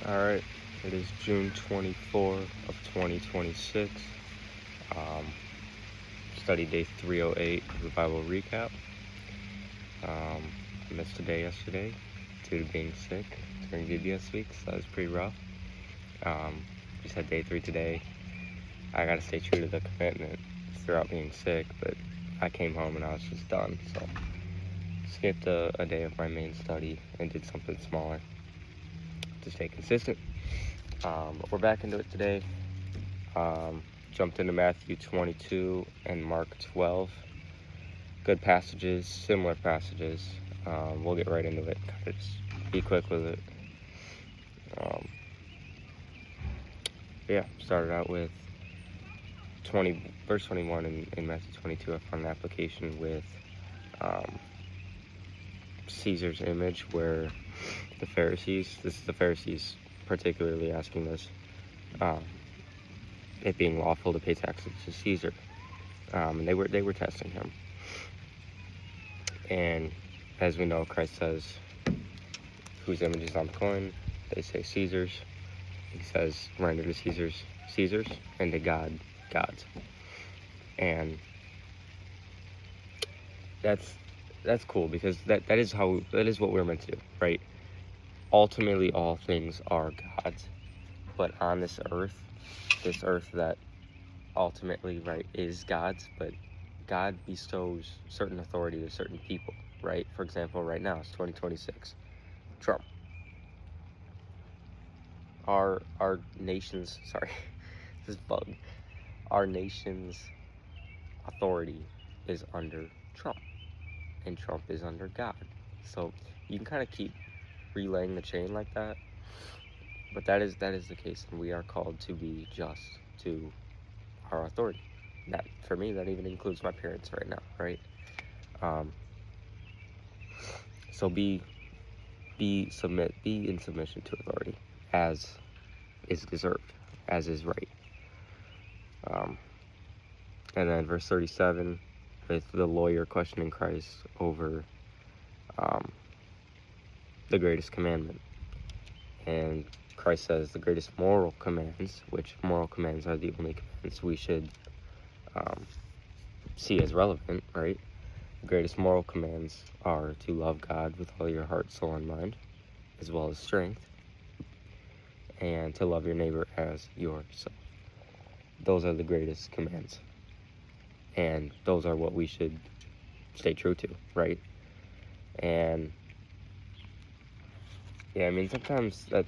Alright, it is June 24 of 2026. Study day 308 of the Bible recap. I missed a day yesterday due to being sick during VBS week, so that was pretty rough. Just had day 3 today. I gotta stay true to the commitment throughout being sick, but I came home and I was just done, so skipped a day of my main study and did something smaller to stay consistent. But we're back into it today. Jumped into Matthew 22 and Mark 12. Good passages, similar passages. We'll get right into it. Just be quick with it. Started out with verse 21 in Matthew 22. I found an application with Caesar's image, where the Pharisees, this is the Pharisees particularly asking this, it being lawful to pay taxes to Caesar, and they were testing him. And as we know, Christ says, whose image is on the coin? They say Caesar's. He says, render to Caesar's, and to God, God's. And that's cool, because that is what we're meant to do, right? Ultimately, all things are God's, but on this earth that ultimately, right, is God's, but God bestows certain authority to certain people, right? For example, right now, it's 2026. Trump. Our nation's, this bug. Our nation's authority is under Trump, and Trump is under God. So you can kind of keep relaying the chain like that, but that is the case, and we are called to be just to our authority. That, for me, that even includes my parents right now, right? So be in submission to authority, as is deserved, as is right. And then verse 37, with the lawyer questioning Christ over the greatest commandment. And Christ says the greatest moral commands, which moral commands are the only commands we should see as relevant, right? The greatest moral commands are to love God with all your heart, soul, and mind, as well as strength, and to love your neighbor as yourself. Those are the greatest commands, and those are what we should stay true to, right? And yeah, I mean, sometimes that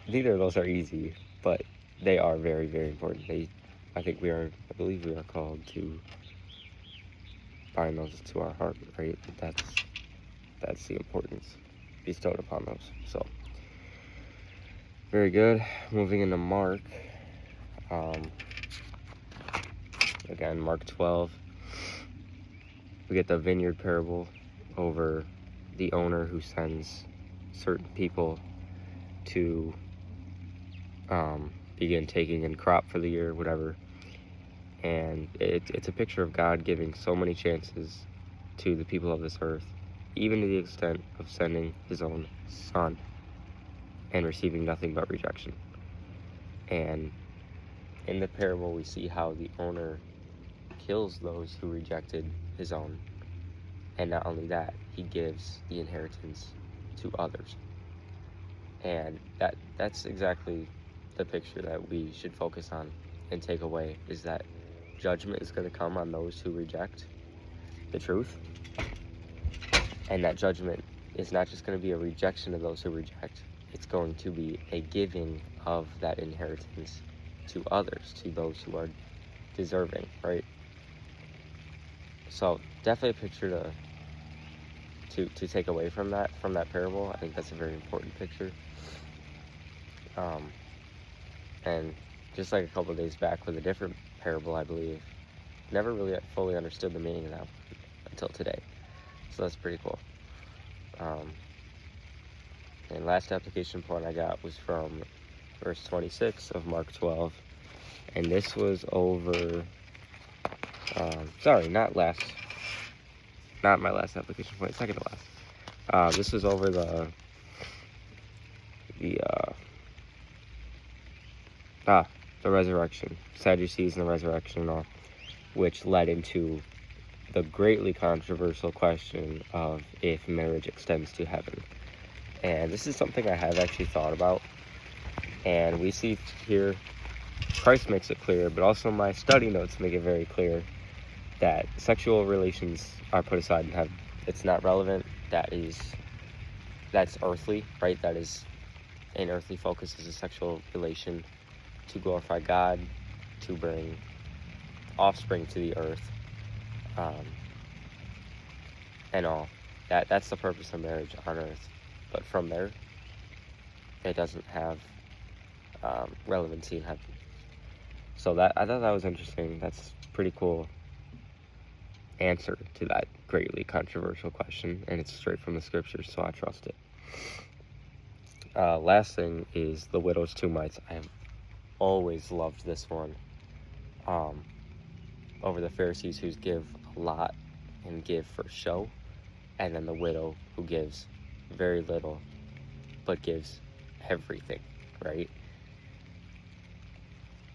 neither of those are easy, but they are very, very important. I believe we are called to bind those to our heart, right? That's the importance bestowed upon those. So, very good. Moving into Mark. Again, Mark 12. We get the vineyard parable over the owner who sends certain people to begin taking in crop for the year, whatever. And it's a picture of God giving so many chances to the people of this earth, even to the extent of sending his own son and receiving nothing but rejection. And in the parable, we see how the owner kills those who rejected his own. And not only that, he gives the inheritance to others. And that's exactly the picture that we should focus on and take away, is that judgment is going to come on those who reject the truth. And that judgment is not just going to be a rejection of those who reject. It's going to be a giving of that inheritance to others, to those who are deserving, right? So definitely a picture to take away from that parable. I think that's a very important picture. And just like a couple of days back with a different parable, I believe, never really fully understood the meaning of that until today. So that's pretty cool. And last application point I got was from verse 26 of Mark 12. And this was over, not my last application point, second to last. This was over the resurrection, Sadducees and the resurrection and all, which led into the greatly controversial question of if marriage extends to heaven. And this is something I have actually thought about, and we see here Christ makes it clear, but also my study notes make it very clear that sexual relations are put aside in heaven. It's not relevant. That's earthly, right? That is an earthly focus, is a sexual relation to glorify God, to bring offspring to the earth, and all. That's the purpose of marriage on earth. But from there, it doesn't have relevancy in heaven. So I thought that was interesting. That's pretty cool answer to that greatly controversial question, and it's straight from the scriptures, so I trust it. Last thing is the widow's two mites. I have always loved this one over the Pharisees who give a lot and give for show, and then the widow who gives very little but gives everything, right?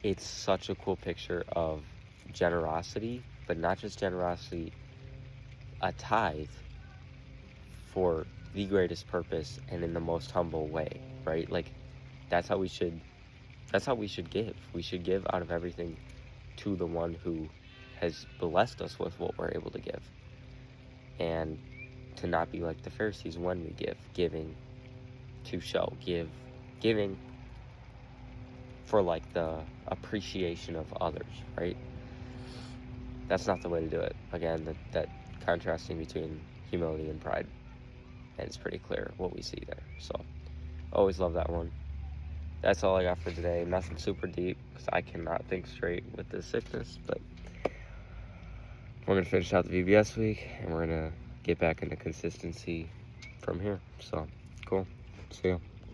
It's such a cool picture of generosity, but not just generosity, a tithe for the greatest purpose and in the most humble way, right? Like, that's how we should give. We should give out of everything to the one who has blessed us with what we're able to give. And to not be like the Pharisees when we give, giving to show, giving for like the appreciation of others, right? That's not the way to do it. Again, that contrasting between humility and pride. And it's pretty clear what we see there. So, always love that one. That's all I got for today. Nothing super deep, because I cannot think straight with this sickness. But we're going to finish out the VBS week, and we're going to get back into consistency from here. So, cool. See ya.